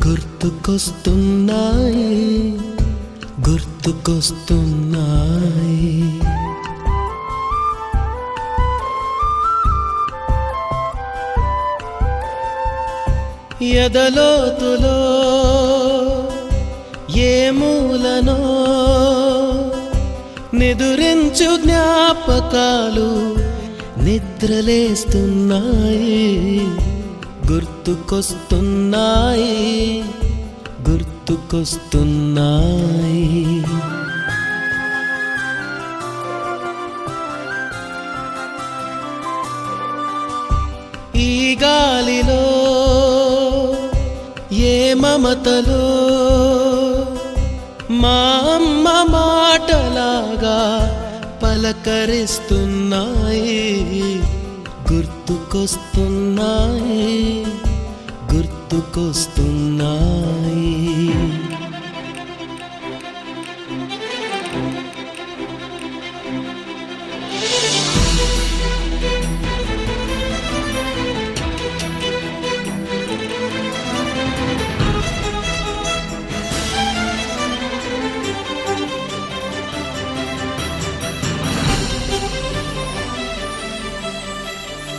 గుర్తుకొస్తున్నాయి గుర్తుకొస్తున్నాయి ఎదలోతులో ఏ మూలనో నిదురించు జ్ఞాపకాలు నిద్రలేస్తున్నాయి గుర్తుకొస్తున్నాయి గుర్తుకొస్తున్నాయి ఈ గాలిలో ఏ మమతలో మా అమ్మ మాటలాగా పలకరిస్తున్నాయి గుర్తుకొస్తున్నాయి గుర్తుకొస్తున్నాయి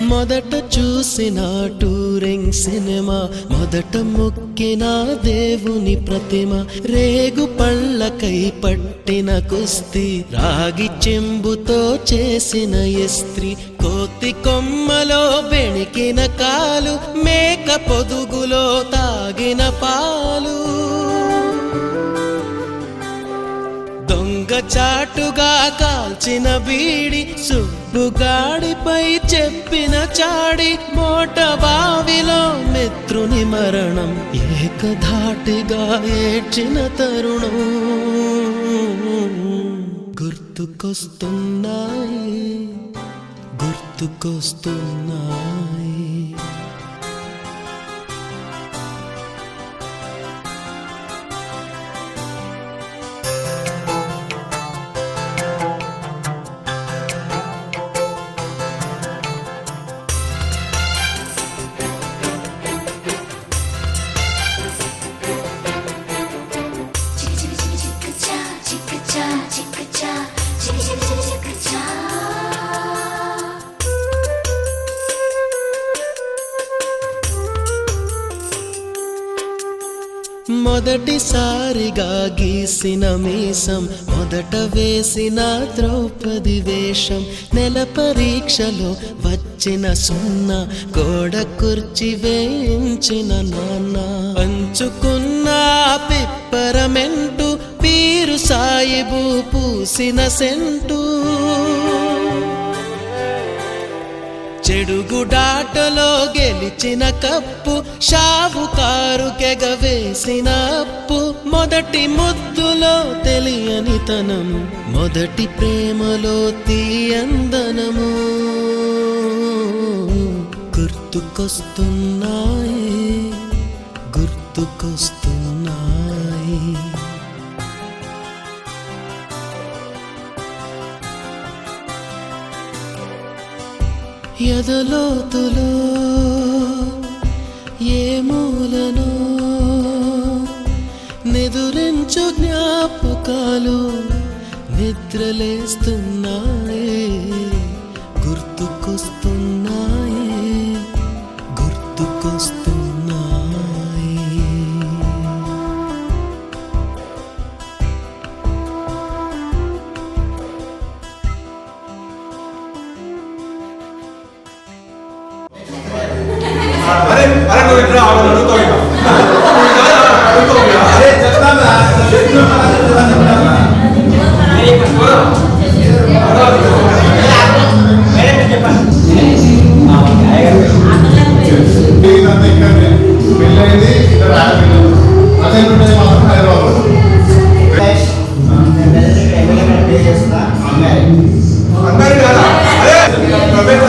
మొదట చూసిన టూరింగ్ సినిమా మొదట మొక్కిన దేవుని ప్రతిమ రేగు పళ్ళకై పట్టిన కుస్తీ రాగి చెంబుతో చేసిన ఇస్త్రీ కోతి కొమ్మలో బెణికిన కాలు మేక పొదుగులో తాగిన పాలు దొంగ చాటుగా కాల్చిన బీడి సుబ్బుగాడిపై చెప్పిన చాడి మోట బావిలో మిత్రుని మరణం ఏకధాటిగా ఏడ్చిన తరుణం గుర్తుకొస్తున్నాయి గుర్తుకొస్తున్నాయి మొదటిసారిగా గీసిన మీసం మొదట వేసిన ద్రౌపది వేషం నెల పరీక్షలో వచ్చిన సున్నా గోడ కుర్చీ వేయించిన నాన్న పంచుకున్న పిప్పరమెంటు పీరు సాయిబు పూసిన సెంటు చెడుగుడాటలో గెలిచిన కప్పు షావుకారు కెగవేసిన అప్పు మొదటి ముద్దులో తెలియనితనం మొదటి ప్రేమలో తీయందనము గుర్తుకొస్తున్నాయి గుర్తుకొస్తున్నాయి ఎదలోతులో ఏ మూలనో నిదురించు జ్ఞాపకాలు నిద్రలేస్తున్నాయి గుర్తుకొస్తున్నాయి గుర్తుకొస్తున్నాయి अरे अरे तो इतना आवाज तो इतना अरे चलता ना मेरे पीछे पर ठीक है देखते हैं पहले ये इधर आ गए अरे उन्होंने मालूम है बाबू अंदर ही डाला अरे प्रोफेसर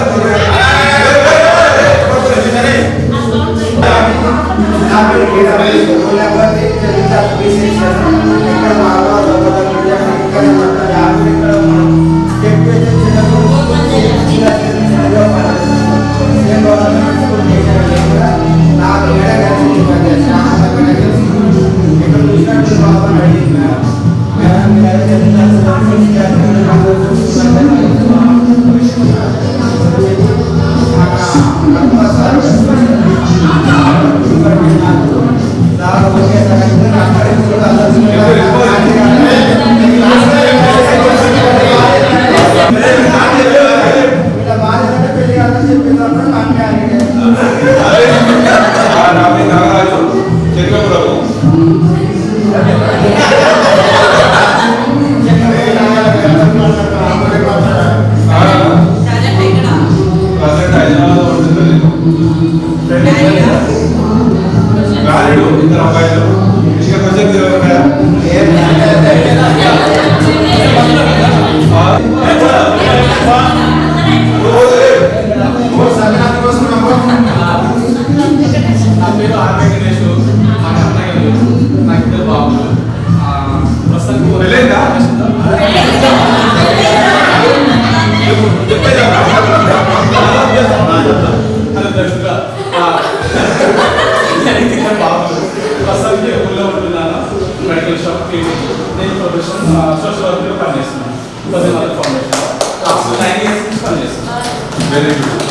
వెరీ గుడ్.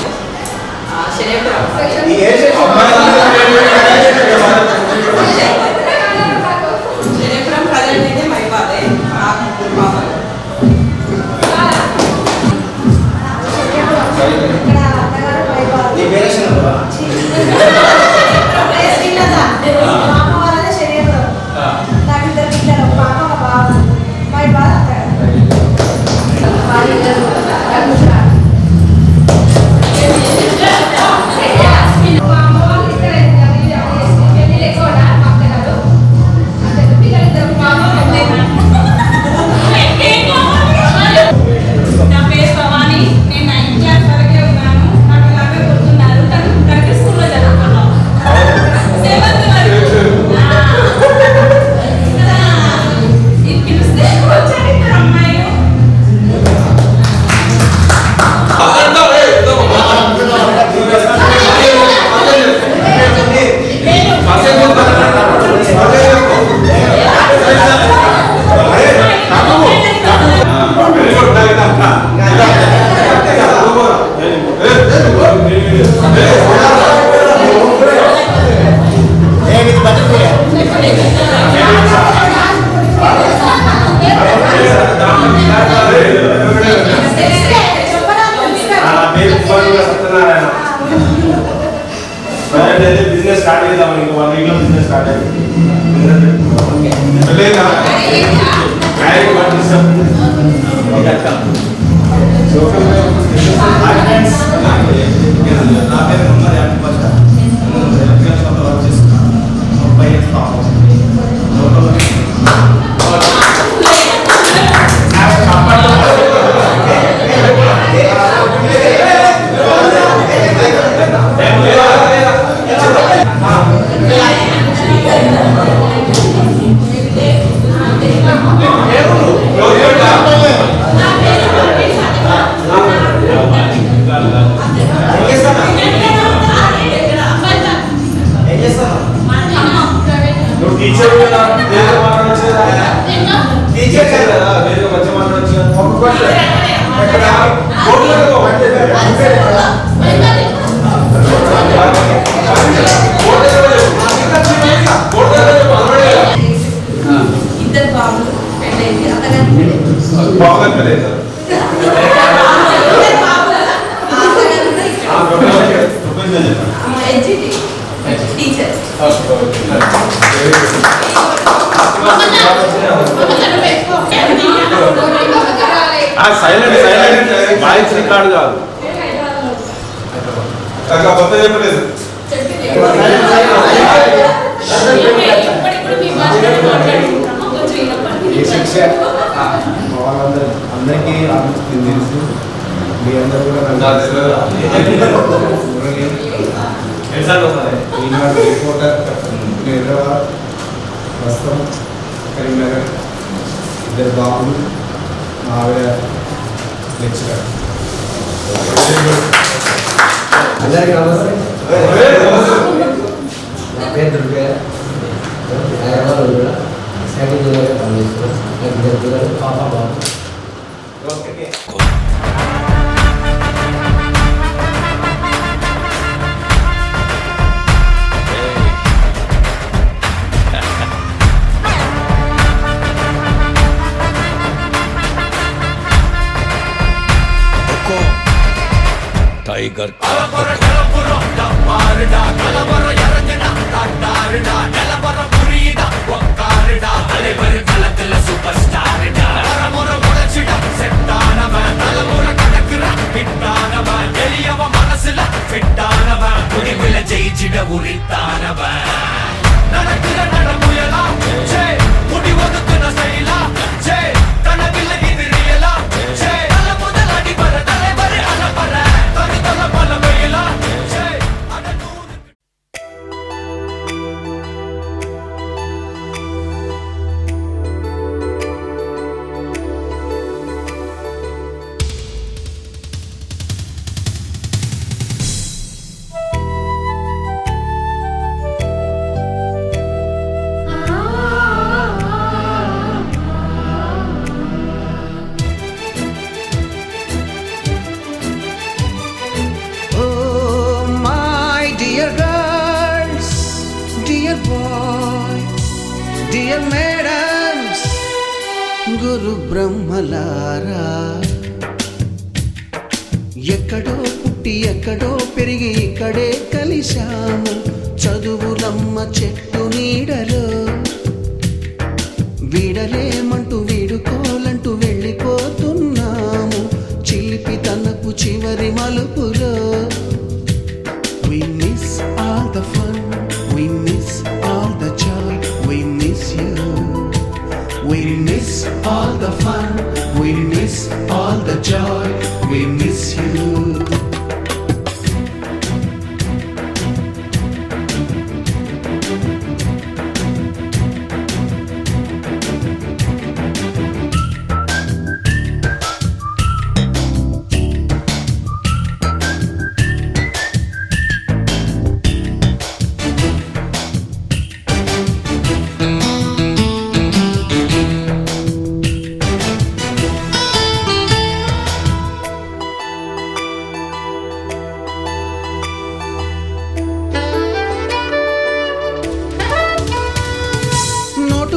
శరీరం ప్రజెంట్ అయితే మైబాదే నాకు ముగ్గురు పాపలు. నా పేరు భవాని. నేను 9th క్లాస్ వరకే ఉన్నాను. నాకు ఇలాగే గుర్తున్నారు. తనకి స్కూల్లో చదువుకున్నాం. 7th వరకు. ఇది పిలిస్తే వచ్చారు ఇద్దరు అమ్మాయిలు. బిజినెస్ స్టార్ట్ చేద్దాం. ఇంకా 1 వీక్ లో బిజినెస్ స్టార్ట్ అయింది. లేదా నా పేరు ఉన్నది యాభై పర్సెంట్ వర్క్ చేస్తున్నాను. 30 years పాపం. నువ్వు టీచర్ కదా, వేరే మాట్లాడొచ్చేదా? టీచర్ కదా, వేరే మంచి మాట్లాడొచ్చు. ఒక క్వశ్చన్ ఎక్కడ బోర్డులో ఇద్దరు బాబులు పెళ్ళైంది. అత్తగారి బాగుంది. Teacher. Silent silent voice record కాదు. కొత్త చెప్పలేదు. ఇప్పటిప్పుడు మీ భాషలో మాట్లాడుకుంటాము. కొంచెం వినపడి అందరికీ తెలుసు. మీ అందరూ కూడా ఈనాడు రిపోర్టర్ హైదరాబాద్, ప్రస్తుతం కరీంనగర్. ఇద్దరు బాబులు, మా ఆవిడ లెక్చరర్. అందరికీ నమస్తే. నా పేరు దుర్గయ్య. హైదరాబాద్ కూడా సెకండ్ ఇయర్గా పనిచేస్తున్నాను. ఇద్దరు పిల్లలు, పాప బాబు. टाइगर ஜெயிச்சிட உரித்தானவ நடக்கிற நடமுயலா ஜே முடி ஒதுக்குன ஸ்டைலா ஜே கனவில்ல இது ரியலா ஜே தல முதல் அடிபர தலைவரே அலப்பற தனி தல பல வெயிலா ஜே அடனூறு డియర్ మేడమ్స్, గురు బ్రహ్మలారా, ఎక్కడో పుట్టి ఎక్కడో పెరిగి ఇక్కడే కలిశాము చదువులమ్మ చెట్టు నీడలో. వీడలేమంటూ వీడుకోలంటూ వెళ్ళిపోతున్నాము చిలిపి తనపు చివరి మలుపులో. We miss all the fun, we miss all the joy, we miss you. We miss all the fun, we miss all the joy, we miss you.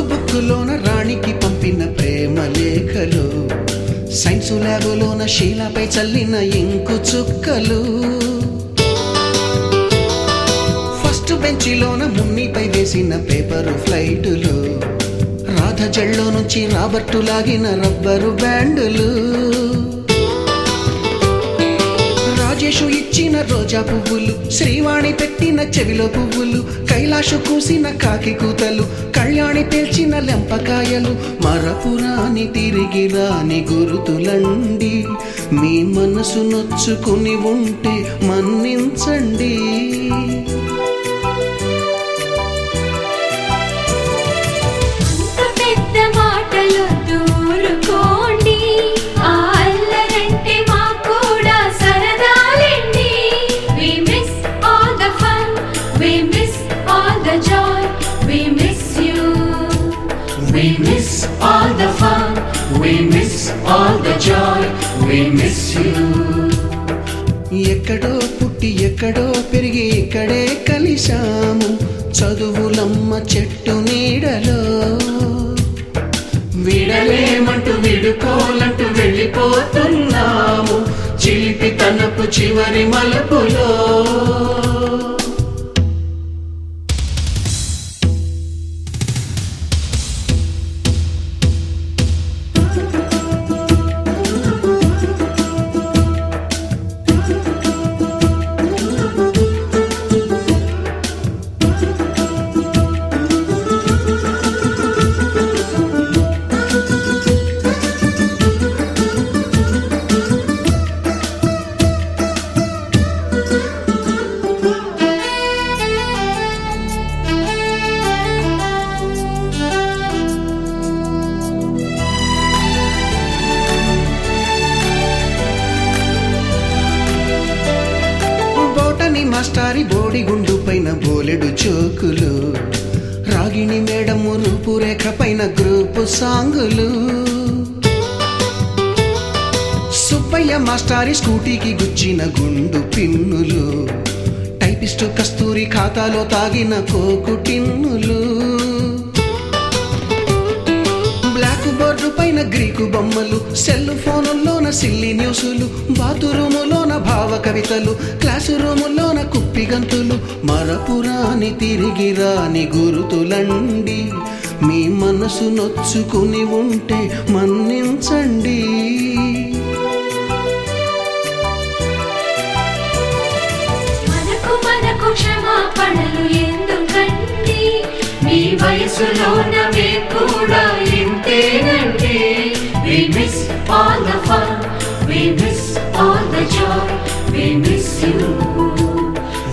బుక్కులోన రాణికి పంపిన ప్రేమ లేఖలు, సైన్సు ల్యాబులోన శీలపై చల్లిన ఇంకు చుక్కలు, ఫస్ట్ బెంచిలోన మున్నిపై వేసిన పేపరు ఫ్లైటులు, రాధ జల్లో నుంచి రాబర్టు లాగిన rubber బ్యాండులు, Rajesh ఇచ్చిన రోజా పువ్వులు, శ్రీవాణి పెట్టిన చెవిలో పువ్వులు, కైలాషు కూసిన కాకి కూతలు, కళ్యాణి పేల్చిన లెంపకాయలు, మరపురాని తిరిగి రాని గురుతులండి. మీ మనసు నొచ్చుకుని ఉంటే మన్నించండి. We miss all the fun, we miss all the joy, we miss you. ఎక్కడో పుట్టి ఎక్కడో పెరిగి ఇక్కడే కలిశాము చదువులమ్మ చెట్టు నీడలో. వీడలేమంటూ విడుకోలంటూ వెళ్ళిపోతున్నాము చిలిపి తనపు చివరి మలుపులో. మాస్టారి బోడిగుండు పైన బోలెడు చోకులు, రాగిణి మేడము రూపురేఖ పైన గ్రూపు సాంగులు, సుబ్బయ్య మాస్టారి స్కూటీకి గుచ్చిన గుండు పిన్నులు, టైపిస్టు కస్తూరి ఖాతాలో తాగిన కోకు టిన్నులు, బ్లాక్ బోర్డు పైన గ్రీకు బొమ్మలు, సెల్ ఫోనుల్లోన సిల్లి న్యూసులు, బాతురూములోన భావ కవితలు, క్లాసు రూములోన కుప్పి గంతులు, మరపురాని తిరిగి రాని గురుతులండి. మీ మనసు నొచ్చుకుని ఉంటే మన్నించండి. మనకు క్షమాపణలు ఎందుకండి, మీ వయసులోనవే కూడా ఇంతేనండి. We miss all the fun, we miss all the joy, we miss you.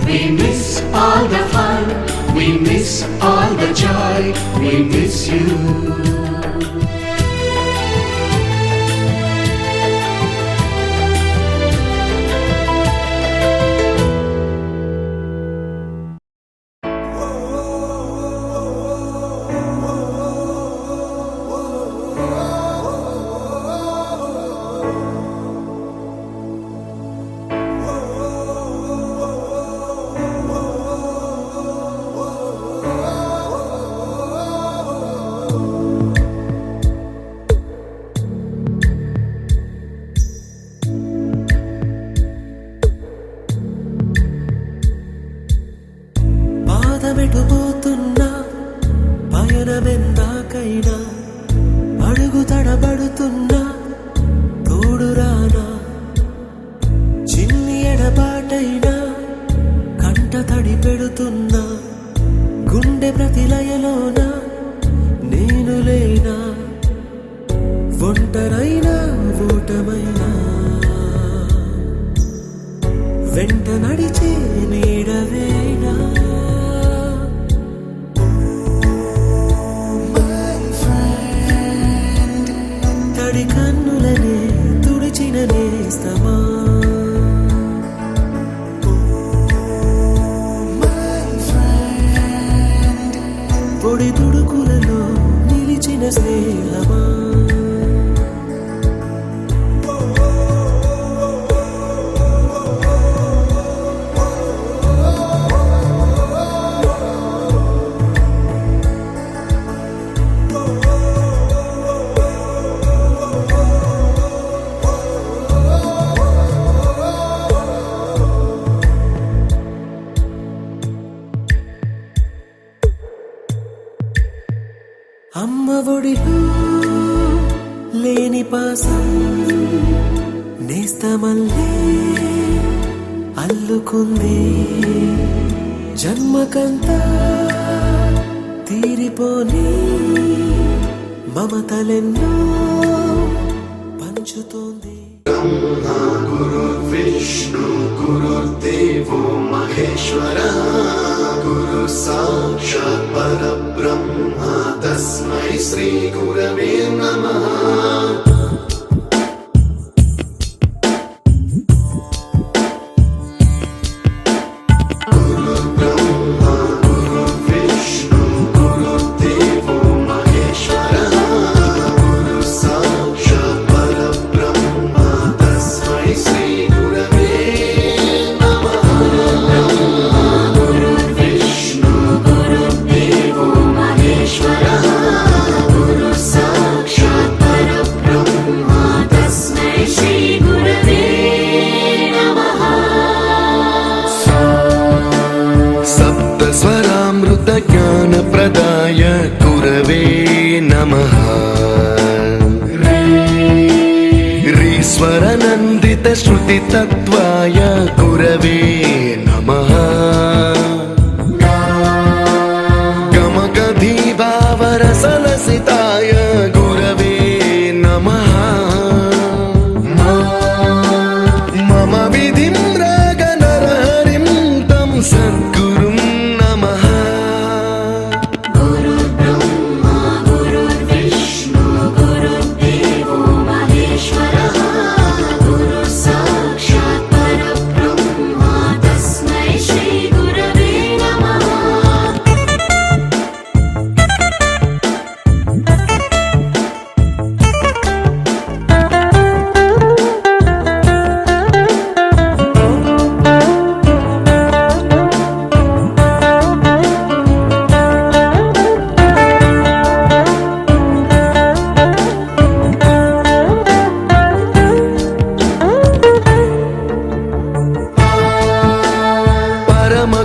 We miss all the fun, we miss all the joy, we miss you. ఎడబాటైనా కంట తడి పెడుతున్నా గుండె ప్రతిలయలోన నేను లేనా ఒంటరైనా ఓటమైనా వెంట నడిచే నీడవేనా తడి కన్నులనే తుడిచిన నేస్తమా పొడి తుడుకులలో నిలిచిన స్నేహమా అమ్మ ఒడిలో లేని పాసం నేస్తమల్లే అల్లుకుంది జన్మకంతా తీరిపోని మమతలెన్నో పంచుతోంది గురు విష్ణు గురుర్దేవో మహేశ్వర గురు సాక్షాత్ పరబ్రహ్మ తస్మై శ్రీ గురవే నమః ज्ञानप्रदाय गुरवे नमः रीश्वरनन्दित श्रुतितत्त्वाय गुरवे नमः गमगधीभावरसलसिताय गुरवे नमः मम विधिं रागनरहरिं तं सद्गुरुं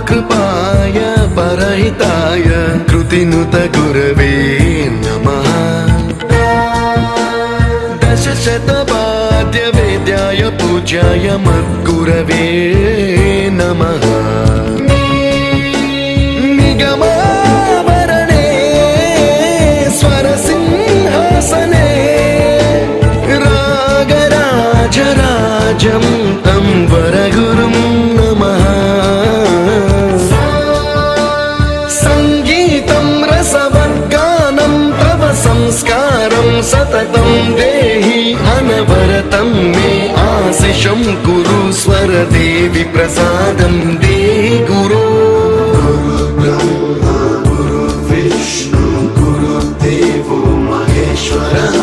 कृपाय परहिताय कृतिनुत गुरवे नमः दशशतवाद्य वेद्याय पूज्याय मद्गुरवे नमः निगमावरणे स्वरसिंहासने रागराजराजं तं वरगुरुं नमः संस्कारं सततं देहि अनवरतं मे आशिषं कुरु स्वरदेवि प्रसादं देहि गुरो गुरुर्ब्रह्मा गुरुर्विष्णु गुरुर्देवो महेश्वरः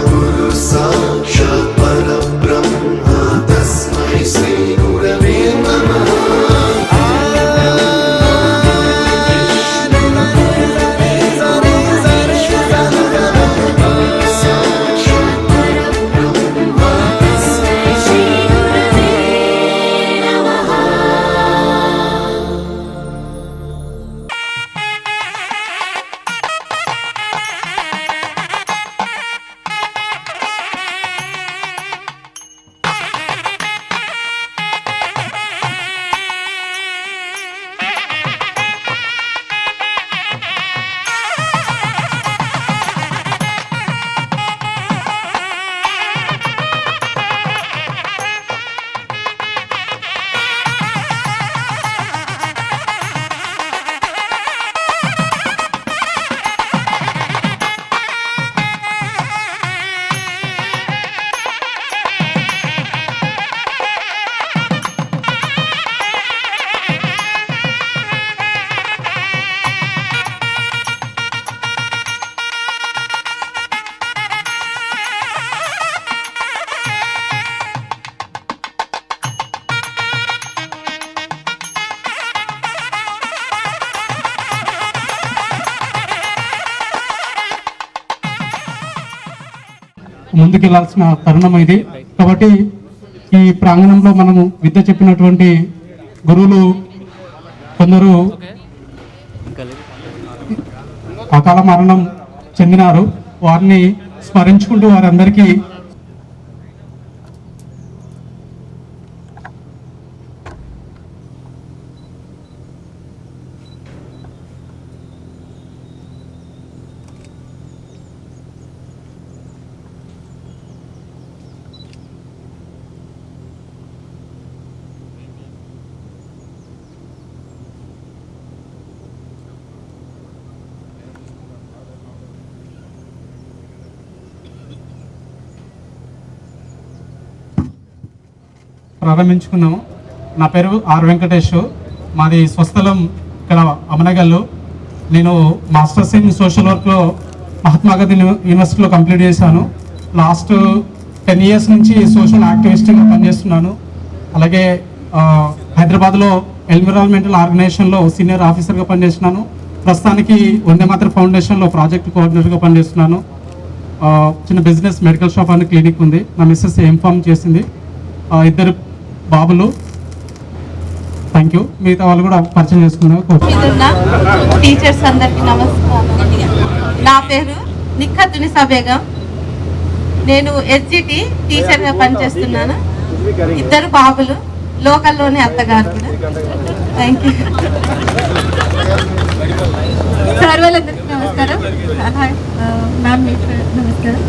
गुरु साक्षात् परब्रह्म तस्मै श्री गुरवे नमः ముందుకెళ్లాల్సిన తరుణం ఇది. కాబట్టి ఈ ప్రాంగణంలో మనము విద్య చెప్పినటువంటి గురువులు కొందరు అకాల మరణం చెందినారు. వారిని స్మరించుకుంటూ వారందరికీ ప్రారంభించుకున్నాము. నా పేరు ఆర్ వెంకటేష్. మాది స్వస్థలం ఇక్కడ అమనగల్లు. నేను మాస్టర్స్ ఇన్ సోషల్ వర్క్లో మహాత్మా గాంధీ యూనివర్సిటీలో కంప్లీట్ చేశాను. లాస్ట్ 10 years నుంచి సోషల్ యాక్టివిస్ట్గా పనిచేస్తున్నాను. అలాగే హైదరాబాద్లో ఎన్విరాన్మెంటల్ ఆర్గనైజేషన్లో సీనియర్ ఆఫీసర్గా పనిచేస్తున్నాను. ప్రస్తుతానికి వందే మాతరం ఫౌండేషన్లో ప్రాజెక్ట్ కోఆర్డినేటర్గా పనిచేస్తున్నాను. చిన్న బిజినెస్ మెడికల్ షాప్ అని క్లినిక్ ఉంది. నా మిస్సెస్ ఎంఫామ్ చేసింది. 2 బాబులు. Thank you. మిగతా వాళ్ళు కూడా పరిచయం చేసుకున్నాను. టీచర్స్ అందరికీ నమస్కారం. నా పేరు నిఖతునిసా బేగం. నేను ఎస్జిటి టీచర్గా పనిచేస్తున్నాను. 2 బాబులు, లోకల్లోనే అత్తగారు కూడా. Thank you. సార్ వాళ్ళందరికీ నమస్కారం. హాయ్ మ్యామ్, నమస్కారం.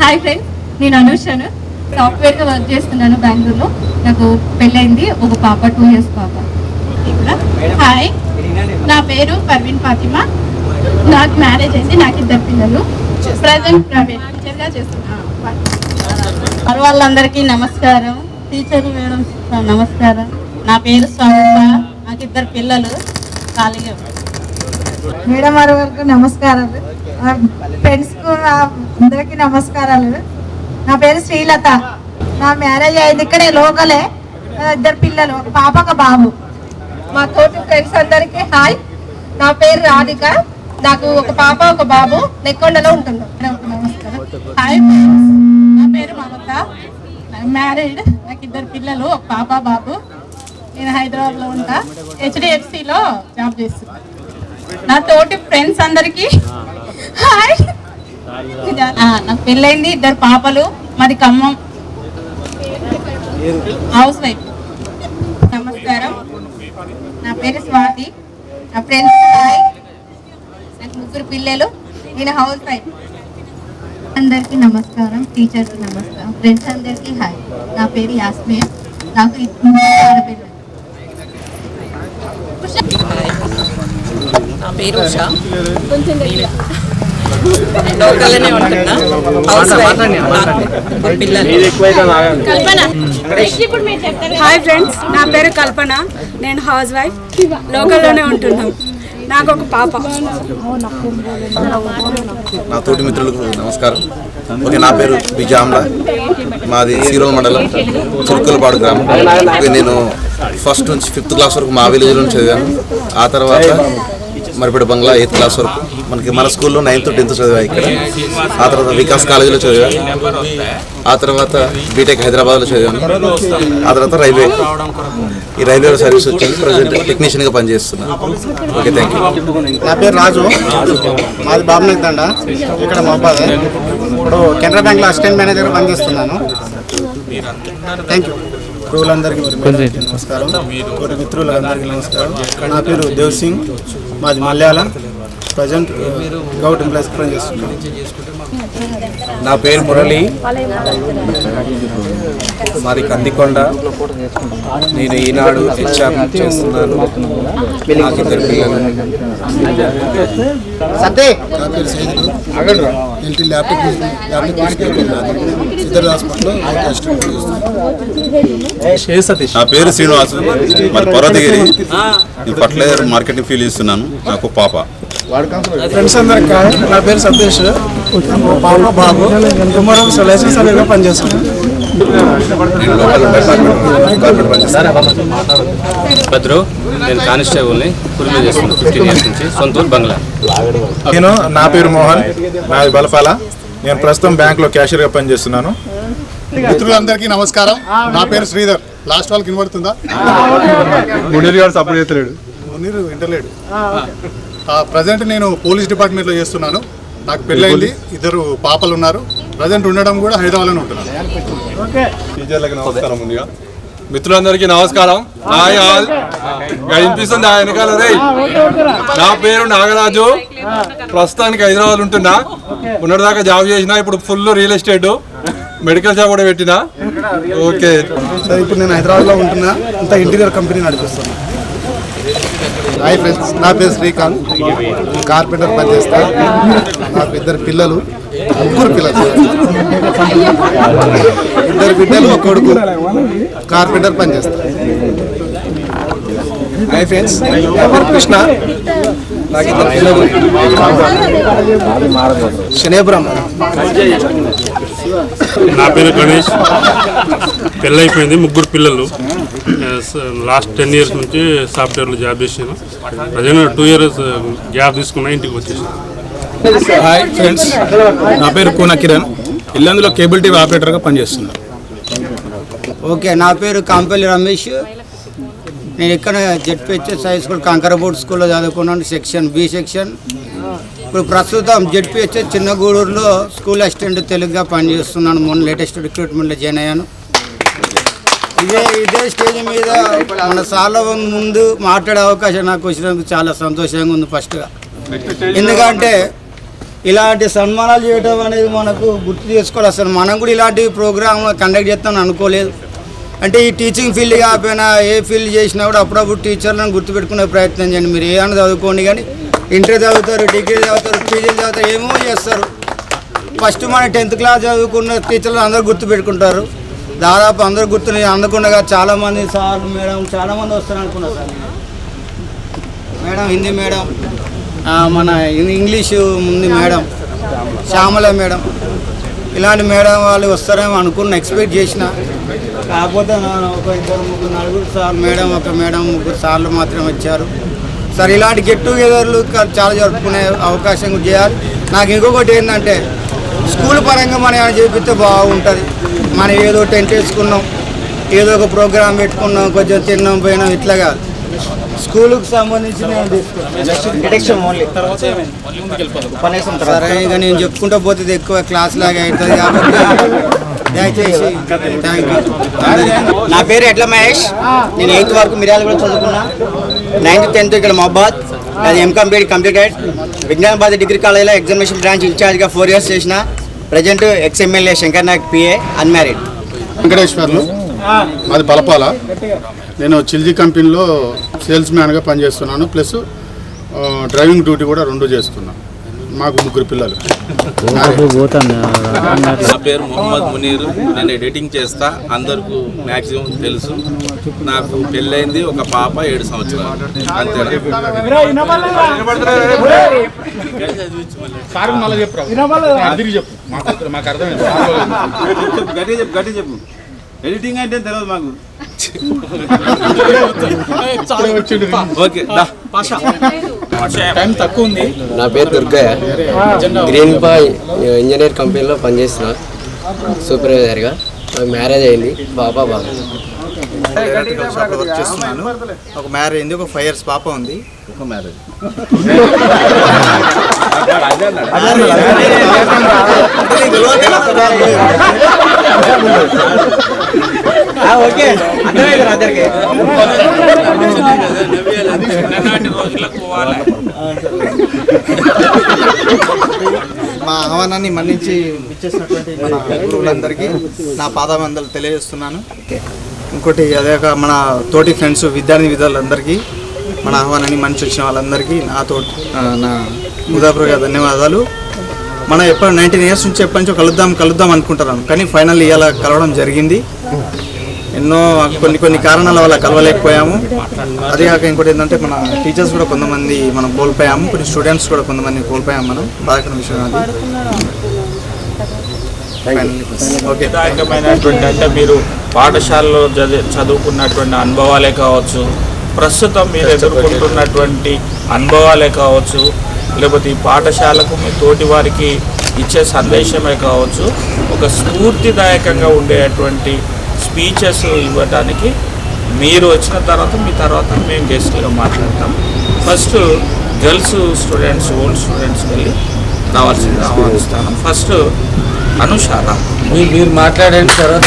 హాయ్ ఫ్రెండ్స్, నేను అనుషాను. సాఫ్ట్వేర్గా వర్క్ చేస్తున్నాను బెంగళూరులో. నాకు పెళ్ళైంది, ఒక పాప, 2 years పాప. హాయ్, నా పేరు పర్వీన్ ఫాతిమా. నాకు మ్యారేజ్ అయింది. నాకు 2 పిల్లలు. ప్రజెంట్ ప్రైవేట్ టీచర్గా చేస్తున్నాను. వాళ్ళందరికీ నమస్కారం. టీచర్ మేడం నమస్కారం. నా పేరు స్వాగత. నాకు 2 పిల్లలు. ఖాళీగా మేడం వారి వరకు నమస్కారాలు. ఫ్రెండ్స్కు అందరికీ నమస్కారాలు. నా పేరు శ్రీలత. నా మ్యారేజ్ అయింది ఇక్కడే లోకలే. 2 పిల్లలు, ఒక పాప, ఒక బాబు. మా తోటి ఫ్రెండ్స్ అందరికీ హాయ్. నా పేరు రాధిక. నాకు ఒక పాప, ఒక బాబు. నెక్కొండలో ఉంటున్నాం. నమస్కారం. హాయ్, నా పేరు మమత. మ్యారీడ్. నాకు 2 పిల్లలు, ఒక పాప, బాబు. నేను హైదరాబాద్లో ఉంటా. HDFCలో జాబ్ చేస్తున్నాను. నా తోటి ఫ్రెండ్స్ అందరికీ హాయ్. నాకు పెళ్ళైంది, 2 పాపలు. మాది ఖమ్మం. House wife. నమస్కారం. నా పేరు స్వాతి. నా ఫ్రెండ్స్ హాయ్. నాకు 3 పిల్లలు. నేను హౌస్ వైఫ్. అందరికీ నమస్కారం. టీచర్స్ నమస్కారం. ఫ్రెండ్స్ అందరికీ హాయ్. నా పేరు యాస్మిన్. నాకు 2 ఆడపిల్లలు. నా పేరు ఉషా. లోకల్లోనే ఉంటున్నా. House wife. హాయ్ ఫ్రెండ్స్, నా పేరు కల్పన. నేను హౌస్ వైఫ్. లోకల్లోనే ఉంటున్నాం. నాకు ఒక పాప. నా తోటి మిత్రులకు నమస్కారం. ఓకే, నా పేరు బిజామ్లా. మాది సీరోల్ మండలం, చిరుకులపాడు గ్రామం. ఓకే, నేను 1st నుంచి 5th క్లాస్ వరకు మా విలేజ్లో చదివాను. ఆ తర్వాత మరిపేట బంగ్లా 8th క్లాస్ వరకు. మన స్కూల్లో 9th 10th చదివా ఇక్కడ. ఆ తర్వాత వికాస్ కాలేజీలో చదివా. ఆ తర్వాత బీటెక్ హైదరాబాద్లో చదివాను. ఆ తర్వాత ఈ రైల్వే సర్వీస్ వచ్చి ప్రజెంట్ టెక్నీషియన్గా పనిచేస్తున్నాను. Okay, thank you. నా పేరు రాజు. మాది బాబునక్ దండ, ఇక్కడ మహబాద్. ఇప్పుడు కెనరా బ్యాంక్లో అసిస్టెంట్ మేనేజర్గా పనిచేస్తున్నాను. Thank you. గురువులందరికీ నమస్కారం. మిత్రులందరికీ నమస్కారం. నా పేరు దేవ్ సింగ్. మాది మలయాళ. ప్రజెంట్ గౌట్ ఎంప్లాయీస్ పనిచేస్తున్నాను. నా పేరు మురళి. మాది కందికొండ. నేను ఈనాడు హెచ్ఆర్ చేస్తున్నాను. నాకు 2 పిల్లలు. నా పేరు శ్రీనివాసు. మరి పర్వతగిరి. నేను ఫర్టిలైజర్ మార్కెటింగ్ ఫీల్ చేస్తున్నాను. నాకు పాప. ఫ్రెండ్స్ అందరికీ నా పేరు సతీష్. పాప, బాబు. లైసెన్స్ అనేది పనిచేస్తున్నాను. భద్రు. నేను కానిస్టేబుల్ని కుర్మీ చేస్తున్నాను 15 years నుంచి. సొంతూరు బంగ్లా. నా పేరు మోహన్. నాది బలపాల. నేను ప్రస్తుతం బ్యాంక్లో క్యాషియర్గా పనిచేస్తున్నాను. మిత్రులందరికీ నమస్కారం. నా పేరు శ్రీధర్. లాస్ట్ వాళ్ళకి వినబడుతుందా? మునీర్ గారు సపోర్ట్ చేస్తలేడు. మునీర్ వింటలేడు. ప్రజెంట్ నేను పోలీస్ డిపార్ట్మెంట్లో చేస్తున్నాను. నాకు పెళ్ళైంది, 2 పాపలు ఉన్నారు. ప్రజెంట్ ఉండడం కూడా హైదరాబాద్లోనే ఉంటున్నాను. టీచర్లకు నమస్కారం. ముందుగా మిత్రులందరికీ నమస్కారం. Hi all. వినిపిస్తుంది వెనకాల రే. నా పేరు నాగరాజు. ప్రస్తుతానికి హైదరాబాద్ ఉంటున్నా. ఉన్నదాకా జాబ్ చేసిన. ఇప్పుడు full real estate, medical shop కూడా పెట్టినా. ఓకే సార్, ఇప్పుడు నేను హైదరాబాద్లో ఉంటున్నా. ఇంత ఇంటీరియర్ కంపెనీ నడిపిస్తున్నా. హాయ్ ఫ్రెండ్స్, నా పేరు శ్రీకాంత్. కార్పెంటర్ పనిచేస్తా. నాకు 2 పిల్లలు, 3 పిల్లలు, 2 బిడ్డలు, 1 కొడుకు. కార్పెంటర్ పనిచేస్తా. హాయ్ ఫ్రెండ్స్, నా పేరు కృష్ణ. నాకు 2 పిల్లలు, శనేపురం. నా పేరు గణేష్. పెళ్ళైపోయింది, 3 పిల్లలు. లాస్ట్ 10 years నుంచి సాఫ్ట్వేర్లో జాబ్ చేసాను. ప్రజెంట్ 2 years జాబ్ తీసుకున్నా, ఇంటికి వచ్చేసాను. హాయ్ ఫ్రెండ్స్, నా పేరు కూన కిరణ్. ఇల్లందులో కేబుల్ టీవీ ఆపరేటర్గా పనిచేస్తున్నా. ఓకే, నా పేరు కాంపల్లి రమేష్. నేను ఇక్కడ జెడ్పిహెచ్ఎస్ హై స్కూల్ కంకరబోర్డ్ స్కూల్లో చదువుకున్నాను, సెక్షన్ బి సెక్షన్. ఇప్పుడు ప్రస్తుతం జెడ్పిహెచ్ఎస్ చిన్నగూడూరులో స్కూల్ అసిస్టెంట్ తెలుగుగా పనిచేస్తున్నాను. మొన్న లేటెస్ట్ రిక్రూట్మెంట్లో జాయిన్ అయ్యాను. ఇదే స్టేజ్ మీద మన చాలా ముందు మాట్లాడే అవకాశం నాకు వచ్చినందుకు చాలా సంతోషంగా ఉంది. ఫస్ట్గా ఎందుకంటే ఇలాంటి సన్మానాలు చేయడం అనేది మనకు గుర్తు చేసుకోవాలి. అసలు మనం కూడా ఇలాంటి ప్రోగ్రామ్ కండక్ట్ చేస్తామని అనుకోలేదు. అంటే ఈ టీచింగ్ ఫీల్డ్ కాకపోయినా ఏ ఫీల్డ్ చేసినా కూడా అప్పుడప్పుడు టీచర్లను గుర్తుపెట్టుకునే ప్రయత్నం చేయండి. మీరు ఏమన్నా చదువుకోండి, కానీ ఇంటర్ చదువుతారు, డిగ్రీ చదువుతారు, పీజీలు చదువుతారు, ఏమో చేస్తారు. ఫస్ట్ మన 10th క్లాస్ చదువుకున్న టీచర్లు అందరూ గుర్తుపెట్టుకుంటారు. దాదాపు అందరూ అందకుండా చాలామంది సార్లు మేడం చాలామంది వస్తారు అనుకున్నారు. సార్ మేడం హిందీ మేడం, మన ఇంగ్లీషు ముందు మేడం శ్యామల మేడం, ఇలాంటి మేడం వాళ్ళు వస్తారేమో అనుకున్న, ఎక్స్పెక్ట్ చేసిన. కాకపోతే ఒక 2, 3, 4 సార్లు మేడం, 1 మేడం, 3 సార్లు మాత్రమే వచ్చారు. సార్ ఇలాంటి గెట్ టుగెదర్లు చాలా జరుపుకునే అవకాశం చేయాలి. నాకు ఇంకొకటి ఏంటంటే స్కూల్ పరంగా మనం ఏమైనా చేపిస్తే బాగుంటుంది. మనం ఏదో టెంట్ వేసుకున్నాం, ఏదో ఒక ప్రోగ్రామ్ పెట్టుకున్నాం, కొంచెం తిన్నాం పోయినాం, ఇట్లా కాదు. స్కూల్కి సంబంధించి సరే ఇక నేను చెప్పుకుంటూ పోతే ఎక్కువ క్లాస్ లాగా అవుతుంది కాబట్టి దయచేసి థ్యాంక్ యూ. నా పేరు ఎడ్ల మహేష్. నేను 8th వరకు మిర్యాలు కూడా చదువుకున్నా. 9th 10th ఇక్కడ మహబాద్. అది ఎంకామ్ కంప్లీటెడ్. విజ్ఞానబాద్ డిగ్రీ కాలేజీలో ఎగ్జామినేషన్ బ్రాంచ్ ఇన్ఛార్జ్గా 4 years చేసిన. Present ex MLA Shankar Naik PA, unmarried. Venkateswarlu, మాది పలపాల. నేను చిల్జీ కంపెనీలో సేల్స్ మ్యాన్గా పనిచేస్తున్నాను. ప్లస్ డ్రైవింగ్ డ్యూటీ కూడా 2 చేస్తున్నాను. మాకు 3 పిల్లలు. నా పేరు మొహమ్మద్ మునీర్. నేను ఎడిటింగ్ చేస్తా, అందరికీ మ్యాక్సిమం తెలుసు. నాకు పెళ్ళైంది, 1 పాప, 7 సంవత్సరాలు. అంతే. చెప్పు. ఎడిటింగ్ అంటే తెలియదు మాకు. నా పేరు దుర్గయ్య. గ్రీన్ బాయ్ ఇంజనీర్ కంపెనీలో పనిచేస్తున్నా సూపర్వైజర్గా. నాకు మ్యారేజ్ అయింది, పాప బాబు. వర్క్ చేస్తున్నాను. ఒక మ్యారేజ్ అయింది, ఒక 5 years పాప ఉంది. ఒక మ్యారేజ్ ఓకే మా ఆహ్వానాన్ని మన్నించి ఇచ్చేసినటువంటి మన గురువులందరికీ నా పాదాబంధాలు తెలియజేస్తున్నాను. ఇంకోటి అదే మన తోటి ఫ్రెండ్స్ విద్యార్థులందరికీ మన ఆహ్వానాన్ని మనిషి వచ్చిన వాళ్ళందరికీ నా హృదయపూర్వక ధన్యవాదాలు. మనం ఎప్పుడు 19 years నుంచి ఎప్పటి నుంచో కలుద్దాం అనుకుంటున్నాం, కానీ ఫైనల్ ఇవాళ కలవడం జరిగింది. ఎన్నో కొన్ని కారణాల వల్ల కలవలేకపోయాము. అదే కాక ఇంకోటి ఏంటంటే మన టీచర్స్ కూడా కొంతమంది మనం కోల్పోయాము, కొన్ని స్టూడెంట్స్ కూడా కొంతమంది కోల్పోయాము. మనం బాధాకరమైన విషయం అది. ఓకే, అంటే మీరు పాఠశాలలో చదువుకున్నటువంటి అనుభవాలే కావచ్చు, ప్రస్తుతం మీరు ఎదుర్కొంటున్నటువంటి అనుభవాలే కావచ్చు, లేకపోతే ఈ పాఠశాలకు మీ తోటి వారికి ఇచ్చే సందేశమే కావచ్చు, ఒక స్ఫూర్తిదాయకంగా ఉండేటువంటి స్పీచెస్ ఇవ్వడానికి మీరు వచ్చిన తర్వాత మీ తర్వాత మేము గెస్ట్గా మాట్లాడతాం. First girls students, old students వెళ్ళి రావాల్సింది ఆహ్వానిస్తాను. ఫస్ట్ అనుషారా మీరు మాట్లాడిన తర్వాత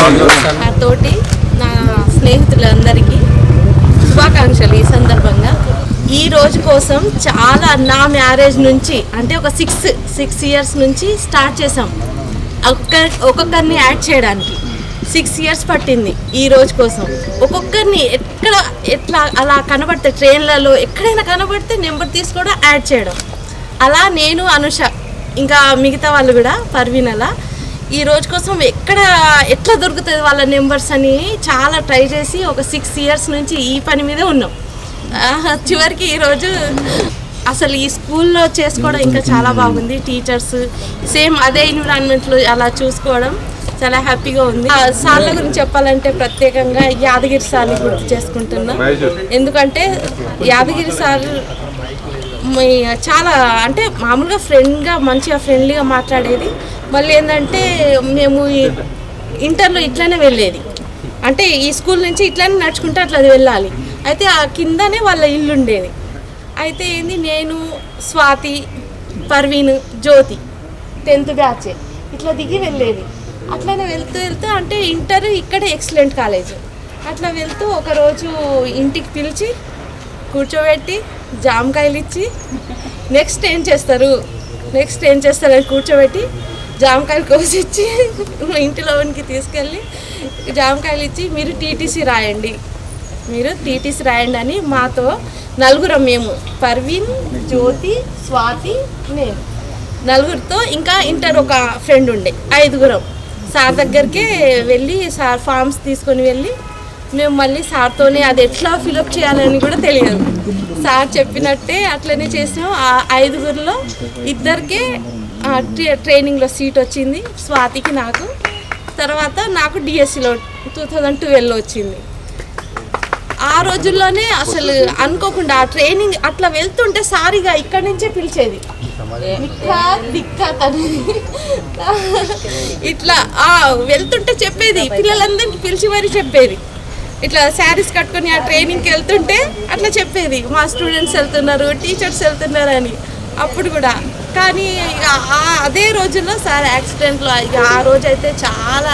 తోటి నా స్నేహితులందరికీ శుభాకాంక్షలు. ఈ సందర్భంగా ఈ రోజు కోసం చాలా నా మ్యారేజ్ నుంచి అంటే ఒక సిక్స్ ఇయర్స్ నుంచి స్టార్ట్ చేసాం. ఒక్కొక్కరిని యాడ్ చేయడానికి 6 years పట్టింది ఈ రోజు కోసం. ఒక్కొక్కరిని ఎట్లా అలా కనబడితే ట్రైన్లలో ఎక్కడైనా కనబడితే నెంబర్ తీసుకోవడం, యాడ్ చేయడం. అలా నేను, అనుష, ఇంకా మిగతా వాళ్ళు కూడా పర్వీన్ అలా ఈ రోజు కోసం ఎట్లా దొరుకుతుంది వాళ్ళ నెంబర్స్ అని చాలా ట్రై చేసి ఒక 6 years నుంచి ఈ పని మీదే ఉన్నాం. చివరికి ఈరోజు అసలు ఈ స్కూల్లో చేసుకోవడం ఇంకా చాలా బాగుంది. టీచర్స్ సేమ్ అదే ఎన్విరాన్మెంట్లో అలా చూసుకోవడం చాలా హ్యాపీగా ఉంది. సార్ల గురించి చెప్పాలంటే ప్రత్యేకంగా యాదగిరి సార్ని గుర్తు చేసుకుంటున్నా. ఎందుకంటే యాదగిరి సార్ చాలా అంటే మామూలుగా మంచిగా ఫ్రెండ్లీగా మాట్లాడేది. మళ్ళీ ఏంటంటే మేము ఇంటర్లో ఇట్లానే వెళ్ళేది, అంటే ఈ స్కూల్ నుంచి ఇట్లానే నడుచుకుంటే అట్లా వెళ్ళాలి. అయితే ఆ కిందనే వాళ్ళ ఇల్లు ఉండేది. అయితే ఏంది, నేను, స్వాతి, పర్వీన్, జ్యోతి 10th బ్యాచ్ ఇట్లా దిగి వెళ్ళేది. అట్లనే వెళ్తూ అంటే ఇంటర్ ఇక్కడే ఎక్సలెంట్ కాలేజ్. అట్లా వెళ్తూ ఒకరోజు ఇంటికి పిలిచి కూర్చోబెట్టి జామకాయలు ఇచ్చి నెక్స్ట్ ఏం చేస్తారని కూర్చోబెట్టి జామకాయలు కోసిచ్చి ఇంటిలోనికి తీసుకెళ్ళి జామకాయలు ఇచ్చి మీరు టీటీసీ రాయండి అని మాతో నలుగురం, మేము పర్వీన్, జ్యోతి, స్వాతి, నేను నలుగురితో ఇంకా ఇంటర్ ఒక ఫ్రెండ్ ఉండే 5గురం సార్ దగ్గరికి వెళ్ళి సార్ ఫామ్స్ తీసుకొని వెళ్ళి మేము మళ్ళీ సార్తోనే అది ఎట్లా ఫిలప్ చేయాలని కూడా తెలియదు. సార్ చెప్పినట్టే అట్లనే చేసాం. ఆ 5గురిలో 2కే ట్రైనింగ్లో సీట్ వచ్చింది, స్వాతికి నాకు. తర్వాత నాకు డిఎస్సిలో 2012లో వచ్చింది. ఆ రోజుల్లోనే అసలు అనుకోకుండా ఆ ట్రైనింగ్ అట్లా వెళ్తుంటే సారిగా ఇక్కడి నుంచే పిలిచేది, ఇట్లా వెళ్తుంటే చెప్పేది, పిల్లలందరికీ పిలిచి మరీ చెప్పేది. ఇట్లా శారీస్ కట్టుకొని ఆ ట్రైనింగ్కి వెళ్తుంటే అట్లా చెప్పేది, మా స్టూడెంట్స్ వెళ్తున్నారు, టీచర్స్ వెళ్తున్నారు అని. అప్పుడు కూడా కానీ అదే రోజుల్లో సార్ యాక్సిడెంట్లో ఆ రోజైతే చాలా